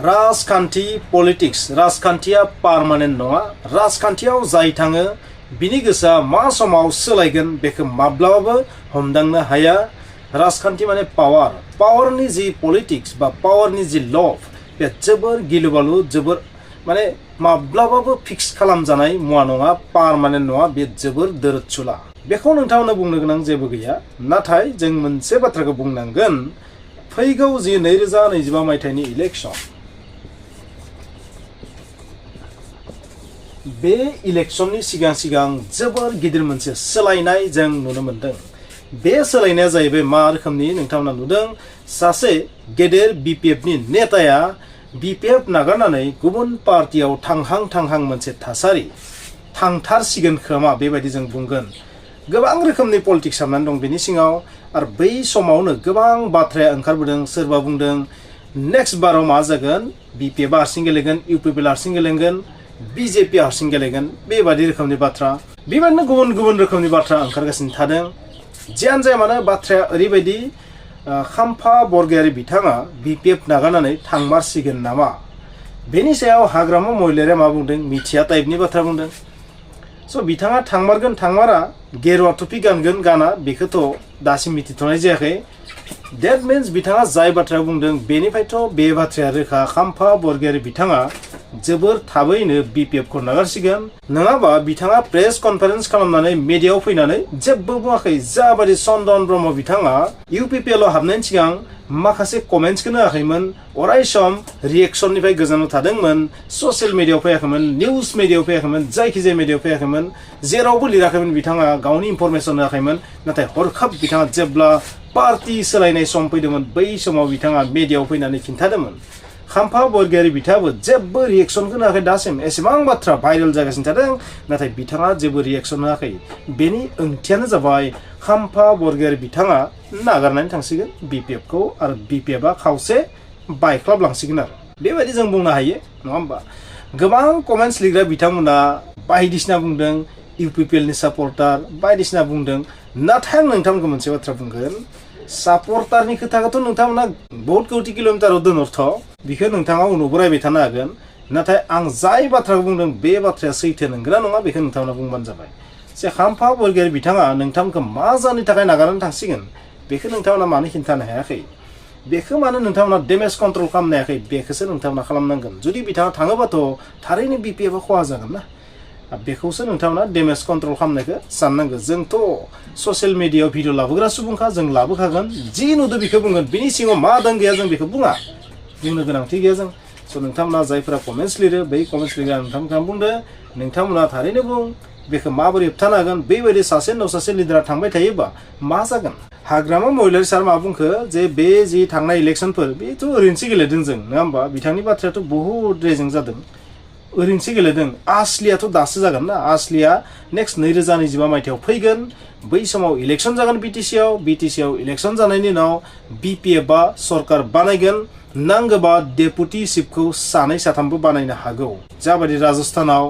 राजखान्थि politics राजखान्थिया permanent नङा राजखान्थियाव जाय थाङो बिनि गोसोआ मा समाव सोलायगोन बेखौ माब्लाबाबो हमदांनो हाया राजखान्थि माने पावारनि जि पलिटिक्स बा पावारनि जि लभ बे जोबोर गिलुबालु जोबोर माने माब्लाबाबो फिक्स खालामजानाय मुवा नङा पार्मानेन्ट नङा बे जोबोर दोरोदसुला बेखौ नोंथांमोना बुंनो गोनां जेबो गैया नाथाय जों मोनसे बाथ्राखौ बुंनांगोन फैगौ जि 2025 मायथाइनि इलेक्शन बे इलेक्शननि सिगां जोबोर गिदिर मोनसे सोलायनाय जों नुनो मोनदों बे सोलायनाया जाहैबाय मा रोखोमनि नोंथांमोना नुदों सासे गेदेर बीपीएफनि नेताया बीपीएफ नागारनानै गुबुन पार्टियाव थांहां मोनसे थासारि थांथारसिगोन खोमा बेबायदि जों बुंगोन गोबां रोखोमनि पलिटिक्स हाबनानै दं बेनि सिङाव आरो बै समावनो गोबां बाथ्राया ओंखारबोदों सोरबा बुंदों नेक्स्ट बाराव मा जागोन बीपीएफ हारसिं गेलेगोन यूपीपी हारसिं गेलेगोन बीजेपी हारसिं गेलेगोन बेबादि रोखोमनि बाथ्रा बेबायदिनो गुबुन रोखोमनि बाथ्रा ओंखारगासिनो थादों जियानो जाया मानो बाथ्राया ओरैबायदि खाम्फा बरगयारी बिथाङा बीपीएफ नागारनानै थांमारसिगोन नामा बेनि सायाव हाग्रामा महिलारिया मा बुंदों मिथिया टाइपनि बाथ्रा बुंदों स' बिथाङा थांमारगोन थांमारा गेरुवा टुपि गानगोन गाना बेखौथ' दासिम मिथिथ'नाय जायाखै डेट मिन्स बिथाङा जाय बाथ्रा बुंदों बेनिफ्रायथ' बे बाथ्राया रोखा खाम्फा बरगयारी बिथाङा जोबोर थाबैनो बीपीएफखौ नागारसिगोन नङाबा बिथाङा प्रेस कनफारेन्स खालामनानै मिडियायाव फैनानै जेबो बुङाखै जाबादि चन्दन ब्रह्म बिथाङा यूपीपीएल हाबनायनि सिगां माखासे कमेन्ट्सखौनो होआखैमोन अराय सम रिएक्शननिफ्राय गोजानाव थादोंमोन ससियेल मिडियायाव फैयाखैमोन निउज मिडियायाव फैयाखैमोन जायखिजाया मिडियायाव फैयाखैमोन जेरावबो लिराखैमोन बिथाङा गावनि इनफरमेसन होआखैमोन नाथाय हरखाब बिथाङा जेब्ला पार्टी सोलायनाय सम फैदोंमोन बै समाव बिथाङा मिडियायाव फैनानै खिन्थादोंमोन खाम्फा बरगयारी बिथाङाबो जेबो रिएक्शनखौ होआखै दासिम एसेबां बाथ्रा भाइरेल जागासिनो थादों नाथाय बिथाङा जेबो रिएक्शन होआखै बेनि ओंथियानो जाबाय खाम्फा बरगयारी बिथाङा नागारनानै थांसिगोन बीपीएफखौ आरो बीपीएफआ खावसे बायख्लाबलांसिगोन आरो बेबायदि जों बुंनो हायो नङा होमबा गोबां कमेन्ट्स लिरग्रा बिथांमोना बायदिसिना बुंदों यूपीपीएलनि सापर्टार बायदिसिना बुंदों नाथाय आं नोंथांमोनखौ मोनसे बाथ्रा बुंगोन सापर्टारनि खोथाखौथ' नोंथांमोना बहुत कौटि किल'मिटाराव दोनहरथ' बेखौ नोंथाङा उनावबो रायबाय थानो हागोन नाथाय आं जाय बाथ्राखौ बुंदों बे बाथ्राया सैथो नंगौना नङा बेखौ नोंथांमोना बुंबानो जाबाय जे खाम्फा बरगयारी बिथाङा नोंथांमोनखौ मा जाहोननि थाखाय नागारनानै थांसिगोन बेखौ नोंथांमोना मानो खिन्थानो हायाखै बेखौ मानो नोंथांमोना डेमेज कन्ट्रल खालामनो हायाखै बेखौसो नोंथांमोना खालामनांगोन जुदि बिथाङा थाङोबाथ' थारैनो बीपीएफआ खहा जागोन ना बेखौसो नोंथांमोना डेमेज कन्ट्रल खालामनायखौ साननांगौ जोंथ' ससियेल मिडियायाव भिडिअ लाबोग्रा सुबुंखा जों लाबोखागोन जि नुदों बेखौ बुंगोन बिनि सिङाव मा दं गैया जों बेखौ बुङा बुंनो गोनांथि गैया जों स' नोंथांमोना जायफोरा कमेन्ट्स लिरो बै कमेन्ट्स लिरग्रा नोंथांमोना बुंदो नोंथांमोना थारैनो बुं बेखौ माबोरै होबथानो हागोन बेबायदि सासे उनाव सासे लिडारा थांबाय थायोबा मा जागोन हाग्रामा महिलारि सार मा बुंखो जे बे जि थांनाय इलेक्शनफोर बेथ' ओरैनोसो गेलेदों जों नङा होमबा बिथांनि बाथ्रायाथ' बहुद रेजें जादों ओरैनोसो गेलेदों आसलियाथ' दासो जागोन ना आसलिया नेक्स्ट 2025 मायथाइयाव फैगोन बै समाव इलेक्शन जागोन बिटिसिआव इलेक्शन जानायनि उनाव बीपीएफआ सरकार बानायगोन नांगौबा डेपुटी चिफखौ सानै साथामबो बानायनो हागौ जाबायदि राजस्थानाव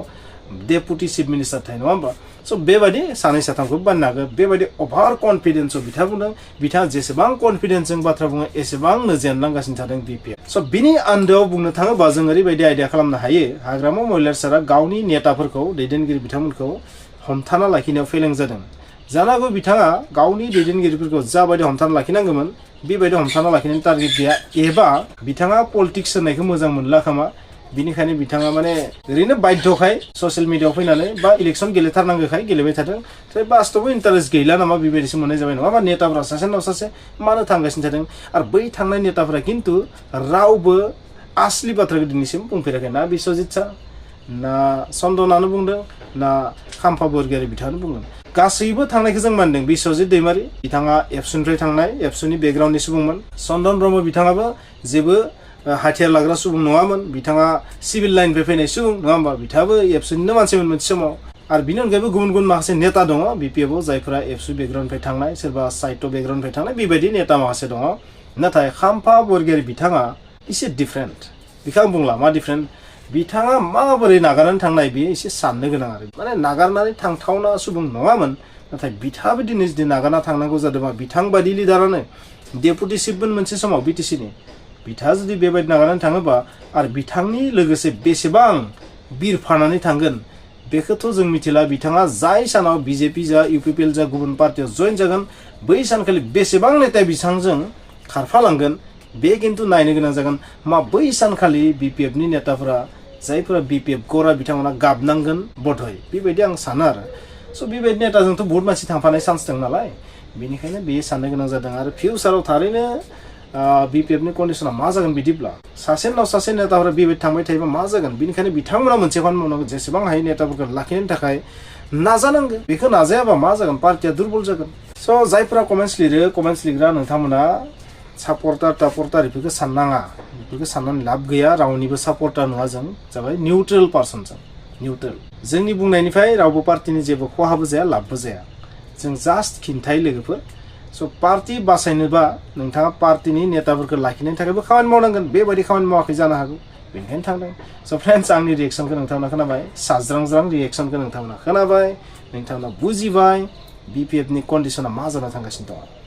डेपुटी चिफ मिनिस्टार थायो नङा होमबा स' बेबायदि सानै साथामखौ बानायनो हागोन बेबायदि अभार कनफिडेन्सआव बिथाङा बुंदों बिथाङा जेसेबां कनफिडेन्सजों बाथ्रा बुङो एसेबांनो जेनलांगासिनो थादों बीपीएफ स' बिनि आन्दोआव बुंनो थाङोबा जों ओरैबायदि आइडिया खालामनो हायो हाग्रामा महिलारि सारा गावनि नेताफोरखौ दैदेनगिरि बिथांमोनखौ हमथाना लाखिनायाव फेलें जादों जानो हागौ बिथाङा गावनि दैदेनगिरिफोरखौ जाबायदि हमथाना लाखिनांगौमोन बेबायदि हमथाना लाखिनायनि टारगेट गैया एबा बिथाङा पलिटिक्स होननायखौ मोजां मोनला खोमा बिनिखायनो बिथाङा माने ओरैनो बाध्यखाय ससियेल मिडियायाव फैनानै बा इलेक्शन गेलेथारनांगौखाय गेलेबाय थादों ओमफ्राय बास्तबआव इन्टारेस्ट गैला नामा बेबायदिसो मोननाय जाबाय नङाबा नेताफोरा सासे उनाव सासे मानो थांगासिनो थादों आरो बै थांनाय नेताफोरा खिन्थु रावबो आसलि बाथ्राखौ दिनैसिम बुंफेराखै ना बिश्वजित सार ना चन्दनानो बुंदों ना खाम्फा बरगयारी बिथाङानो बुंदों गासैबो थांनायखौ जों मानदों बिश्वजित दैमारी बिथाङा एबसुनिफ्राय थांनाय एबसुनि बेकग्राउन्डनि सुबुंमोन चन्दन ब्रह्म बिथाङाबो जेबो हाथियार लाग्रा सुबुं नङामोन बिथाङा सिभिल लाइननिफ्राय फैनाय सुबुं नङा होमबा बिथाङाबो एबसुनिनो मानसिमोन मोनसे समाव आरो बिनि अनगायैबो गुबुन माखासे नेता दङ बीपीएफआव जायफोरा एबसु बेकग्राउन्डनिफ्राय थांनाय सोरबा साहित्य बेकग्राउन्डनिफ्राय थांनाय बेबायदि नेता माखासे दङ नाथाय खाम्फा बरगयारी बिथाङा एसे डिफरेन्ट बेखौ आं बुंला मा डिफरेन्ट बिथाङा माबोरै नागारनानै थांनाय बेयो एसे साननो गोनां आरो माने नागारनानै थांथावना सुबुं नङामोन नाथाय बिथाङाबो दिनै जुदि नागारना थांनांगौ जादोंबा बिथां बायदि लिडारानो डेपुटी चिफमोन मोनसे समाव बिटिसिनि बिथाङा जुदि बेबायदि नागारनानै थाङोबा आरो बिथांनि लोगोसे बेसेबां बिरफानानै थांगोन बेखौथ' जों मिथिला बिथाङा जाय सानाव बिजेपि जा इउपिपिएल जा गुबुन पार्टियाव जइन जागोन बै सानखालि बेसेबां नेता बिथांजों खारफालांगोन बे खिन्थु नायनो गोनां जागोन मा बै सानखालि बिपिएफनि नेताफोरा जायफोरा बिपिएफ गरा बिथांमोना गाबनांगोन बधय बेबायदि आं सानो आरो स' बेबायदि नेताजोंथ' बहुत मानसि थांफानाय चान्स दं नालाय बेनिखायनो बेयो साननो गोनां जादों आरो फिउचाराव थारैनो बिपिएफनि कन्डिशना मा जागोन बिदिब्ला सासे उनाव सासे नेताफोरा बेबायदि थांबाय थायोबा मा जागोन बेनिखायनो बिथांमोना मोनसे खामानि मावनांगौ जेसेबां हायो नेताफोरखौ लाखिनो थाखाय नाजानांगौ बेखौ नाजायाबा मा जागोन पार्टिया दुर्बल जागोन स' जायफोरा कमेन्ट्स लिरो कमेन्ट्स लिरग्रा नोंथांमोना सापर्टार टापर्टार बेफोरखौ साननाङा बेफोरखौ साननानै लाब गैया रावनिबो सापर्टार नङा जों जाबाय निउट्रेल पार्सन जों निउट्रेल जोंनि बुंनायनिफ्राय रावबो पार्टिनि जेबो खहाबो जाया लाबबो जाया जों जास्ट खिन्थाय लोगोफोर स' पार्टि बासायनोबा नोंथाङा पार्टिनि नेताफोरखौ लाखिनायनि थाखायबो खामानि मावनांगोन बेबायदि खामानि मावाखै जानो हागौ बेनिखायनो थांदों स' फ्रेन्ड्स आंनि रिएक्सनखौ नोंथांमोना खोनाबाय साज्रां रिएक्सनखौ नोंथांमोना खोनाबाय नोंथांमोना बुजिबाय बिपिएफनि कन्डिशना मा जाना थांगासिनो दङ